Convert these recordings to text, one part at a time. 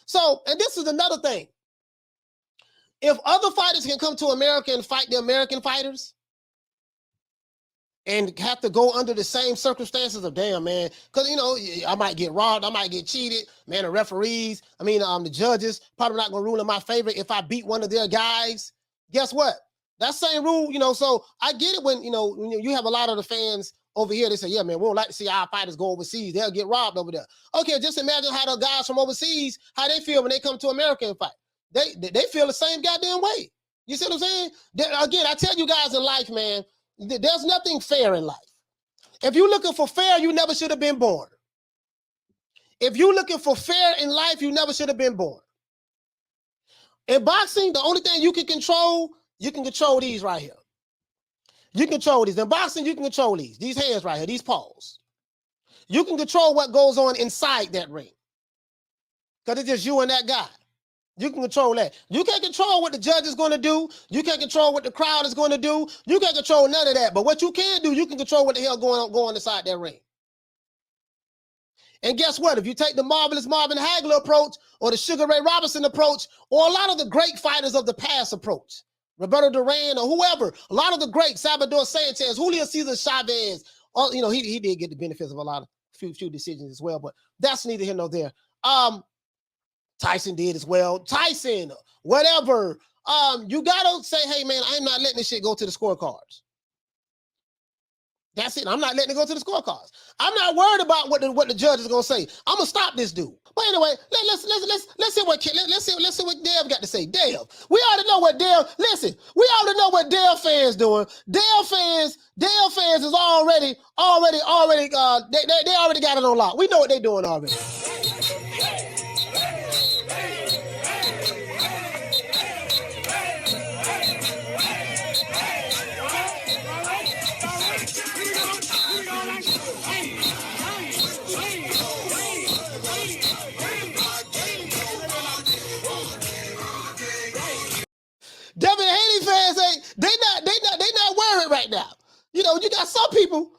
So, and this is another thing. If other fighters can come to America and fight the American fighters and have to go under the same circumstances of, damn, man, because, you know, I might get robbed, I might get cheated, man, the referees, the judges probably not going to rule in my favor if I beat one of their guys. Guess what? That same rule, you know, so I get it when, you know, when you have a lot of the fans over here, they say, yeah, man, we don't like to see our fighters go overseas. They'll get robbed over there. Okay, just imagine how the guys from overseas, how they feel when they come to America and fight. They feel the same goddamn way. You see what I'm saying? Again, I tell you guys in life, man, there's nothing fair in life. If you're looking for fair, you never should have been born. If you're looking for fair in life, you never should have been born. In boxing, the only thing you can control these right here. You can control these. In boxing, you can control these hands right here, these paws. You can control what goes on inside that ring. Because it's just you and that guy. You can control that. You can't control what the judge is going to do. You can't control what the crowd is going to do. You can't control none of that. But what you can do, you can control what the hell going inside that ring. And guess what? If you take the marvelous Marvin Hagler approach or the Sugar Ray Robinson approach or a lot of the great fighters of the past approach, Roberto Duran or whoever, a lot of the greats, Salvador Sanchez, Julio Cesar Chavez, all, you know, he did get the benefits of a lot of few decisions as well, but that's neither here nor there. Tyson did as well. Tyson, whatever. You gotta say, hey man, I'm not letting this shit go to the scorecards. That's it. I'm not letting it go to the scorecards. I'm not worried about what the judge is gonna say. I'm gonna stop this dude. But anyway, let's see what Dev got to say. Dev, we already know what Dev. Listen, we already know what Dev fans doing. Dev fans is already. They already got it on lock. We know what they're doing already. Devin Haney fans they not worried right now. You know, you got some people,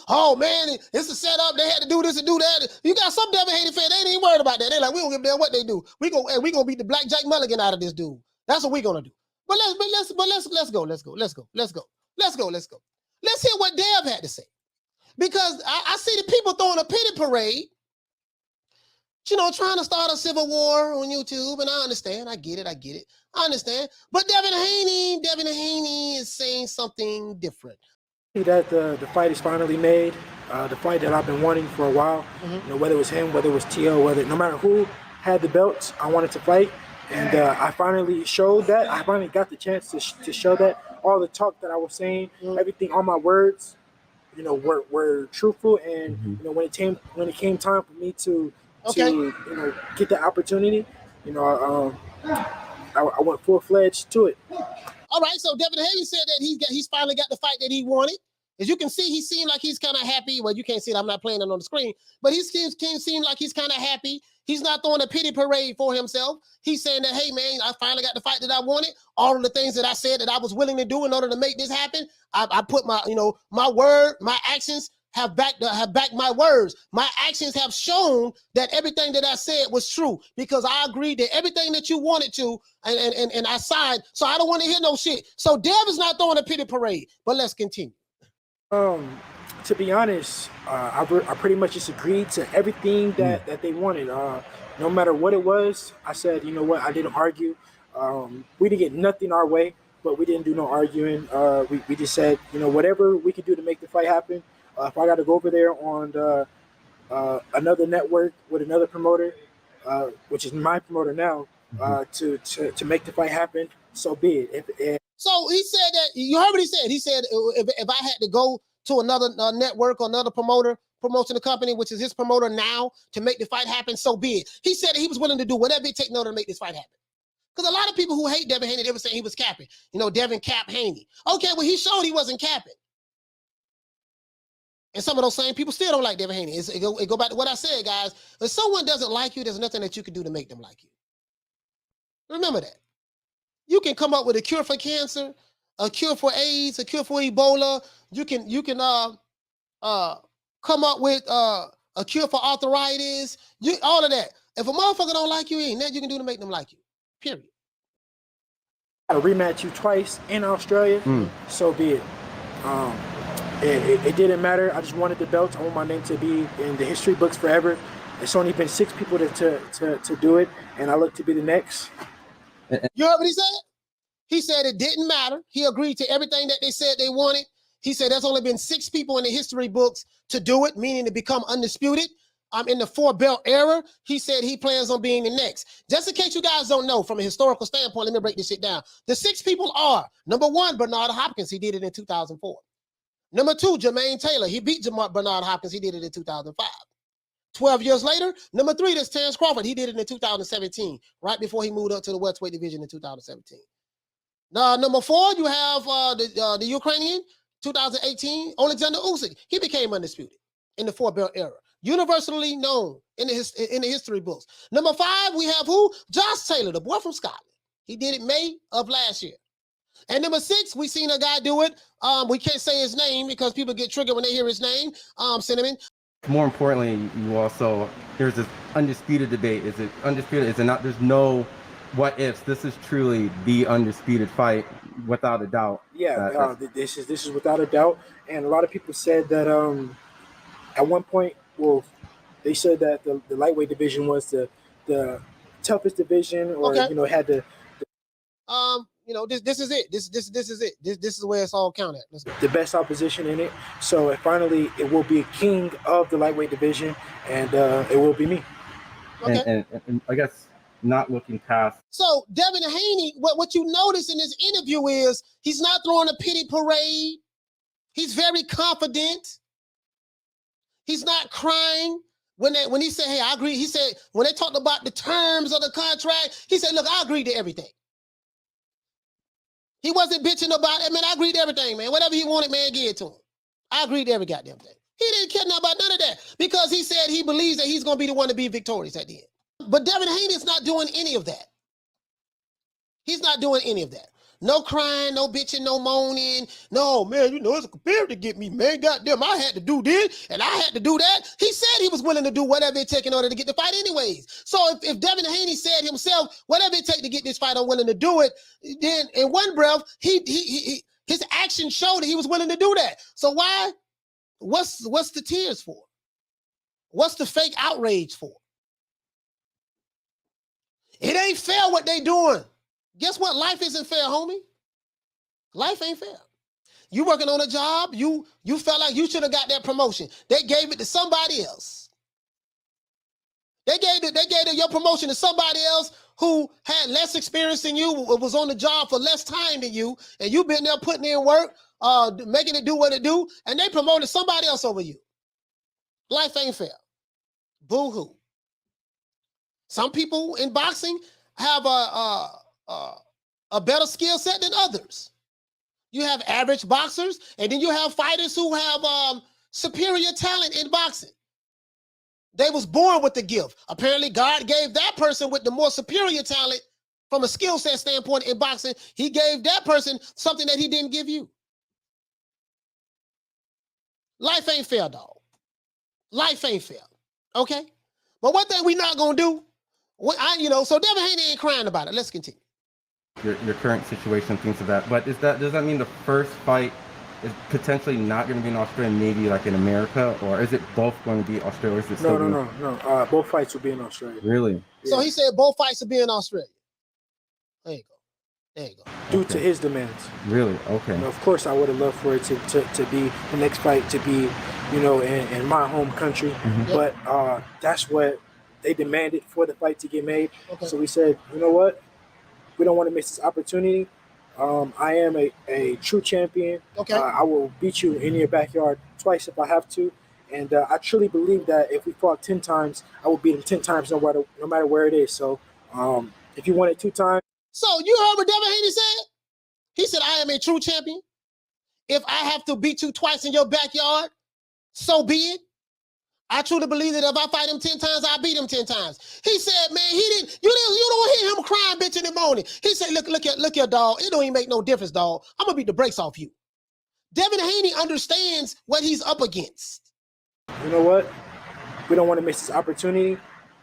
oh man, it's a setup, they had to do this and do that. You got some Devin Haney fans, they ain't even worried about that. They like, we don't give a damn what they do. We gonna beat the Black Jack Mulligan out of this dude. That's what we gonna do. But let's go. Let's hear what Dev had to say. Because I see the people throwing a pity parade, you know, trying to start a civil war on YouTube, and I understand. I get it. I understand. But Devin Haney is saying something different. That the fight is finally made, the fight that I've been wanting for a while. Mm-hmm. You know, whether it was him, whether it was T.O., no matter who had the belts, I wanted to fight. And I finally showed that. I finally got the chance to show that. All the talk that I was saying, everything, all my words, you know, were truthful. And you know, when it came time for me to you know, get the opportunity, you know, I went full-fledged to it. All right, so Devin Haney said that he's finally got the fight that he wanted. As you can see, he seemed like he's kind of happy. Well, you can't see it. I'm not playing it on the screen. But he seems like he's kind of happy. He's not throwing a pity parade for himself. He's saying that, hey, man, I finally got the fight that I wanted. All of the things that I said that I was willing to do in order to make this happen, I put my word, my actions have backed my words. My actions have shown that everything that I said was true because I agreed that everything that you wanted to, and I signed. So I don't want to hear no shit. So Dev is not throwing a pity parade. But let's continue. To be honest, I pretty much just agreed to everything that they wanted. No matter what it was, I said, you know what, I didn't argue. We didn't get nothing our way, but we didn't do no arguing. We just said, you know, whatever we could do to make the fight happen. If I got to go over there on another network with another promoter, which is my promoter now, to make the fight happen, so be it. So he said that, you heard what he said. He said if I had to go to another network or another promoting the company, which is his promoter now, to make the fight happen, so be it. He said that he was willing to do whatever it takes in order to make this fight happen. Because a lot of people who hate Devin Haney, they were saying he was capping. You know, Devin Cap Haney. Okay, well, he showed he wasn't capping. And some of those same people still don't like Devin Haney. It go back to what I said, guys. If someone doesn't like you, there's nothing that you can do to make them like you. Remember that. You can come up with a cure for cancer, a cure for AIDS, a cure for Ebola. You can come up with a cure for arthritis. All of that. If a motherfucker don't like you, ain't nothing you can do to make them like you. Period. I rematch you twice in Australia, so be it. It didn't matter. I just wanted the belts. I want my name to be in the history books forever. It's only been 6 people to do it, and I look to be the next. You heard what he said? He said it didn't matter. He agreed to everything that they said they wanted. He said there's only been 6 people in the history books to do it, meaning to become undisputed. In the 4-belt era, he said he plans on being the next. Just in case you guys don't know, from a historical standpoint, let me break this shit down. The 6 people are, number 1, Bernard Hopkins. He did it in 2004. Number 2, Jermaine Taylor. He beat Bernard Hopkins. He did it in 2005. 12 years later, number 3, that's Terrence Crawford. He did it in 2017, right before he moved up to the welterweight division in 2017. Now, number 4, you have the Ukrainian, 2018, Alexander Usyk. He became undisputed in the 4-belt era. Universally known in the history books. Number 5, we have who? Josh Taylor, the boy from Scotland. He did it May of last year. And number 6, we seen a guy do it. We can't say his name because people get triggered when they hear his name. Cinnamon. More importantly, you also, there's this undisputed debate. Is it undisputed? Is it not? There's no what ifs. This is truly the undisputed fight, without a doubt. Yeah, this is without a doubt. And a lot of people said that at one point, well, they said that the lightweight division was the toughest division, or had the this is it. This is it. This is where it's all counted. The best opposition in it. So finally, it will be a king of the lightweight division, and it will be me. Okay. And I guess not looking past. So Devin Haney, what you notice in this interview is he's not throwing a pity parade. He's very confident. He's not crying. When he said, hey, I agree. He said, when they talked about the terms of the contract, he said, look, I agree to everything. He wasn't bitching about it. Man, I agreed to everything, man. Whatever he wanted, man, give it to him. I agreed to every goddamn thing. He didn't care about none of that because he said he believes that he's going to be the one to be victorious at the end. But Devin Haney's not doing any of that. He's not doing any of that. No crying, no bitching, no moaning. No, man, it's a comparative to get me, man. Goddamn, I had to do this and I had to do that. He said he was willing to do whatever it takes in order to get the fight anyways. So if Devin Haney said himself, whatever it takes to get this fight, I'm willing to do it, then in one breath, his actions showed that he was willing to do that. So why? What's the tears for? What's the fake outrage for? It ain't fair what they doing. Guess what? Life isn't fair, homie. Life ain't fair. You working on a job, you felt like you should have got that promotion. They gave it to somebody else. They gave your promotion to somebody else who had less experience than you, was on the job for less time than you, and you've been there putting in work, making it do what it do, and they promoted somebody else over you. Life ain't fair. Boo-hoo. Some people in boxing have a better skill set than others. You have average boxers, and then you have fighters who have superior talent in boxing. They was born with the gift. Apparently, God gave that person with the more superior talent from a skill set standpoint in boxing. He gave that person something that he didn't give you. Life ain't fair, dog. Life ain't fair, okay? But one thing we not gonna do, so Devin Haney ain't crying about it. Let's continue. Your current situation, things of that. But does that mean the first fight is potentially not going to be in Australia, maybe like in America, or is it both going to be Australia? Or is it still no. Both fights will be in Australia. Really? Yeah. So he said both fights will be in Australia. There you go. Due to his demands. Really? Okay. Of course, I would have loved for it to be the next fight to be, in my home country. Mm-hmm. But that's what they demanded for the fight to get made. Okay. So we said, you know what? We don't want to miss this opportunity. I am a true champion. Okay. I will beat you in your backyard twice if I have to. And I truly believe that if we fought 10 times, I will beat him 10 times no matter where it is. So if you want it 2 times. So you heard what Devin Haney said? He said, I am a true champion. If I have to beat you twice in your backyard, so be it. I truly believe that if I fight him 10 times, I'll beat him 10 times. He said, man, you don't hear him crying, bitch, in the morning. He said, look here, dog. It don't even make no difference, dog. I'm going to beat the brakes off you. Devin Haney understands what he's up against. You know what? We don't want to miss this opportunity.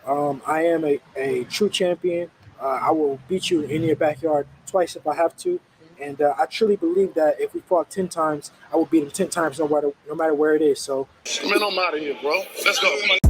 I am a true champion. I will beat you in your backyard twice if I have to. And I truly believe that if we fought 10 times, I will beat him 10 times no matter where it is. So, man, I'm out of here, bro. Let's go.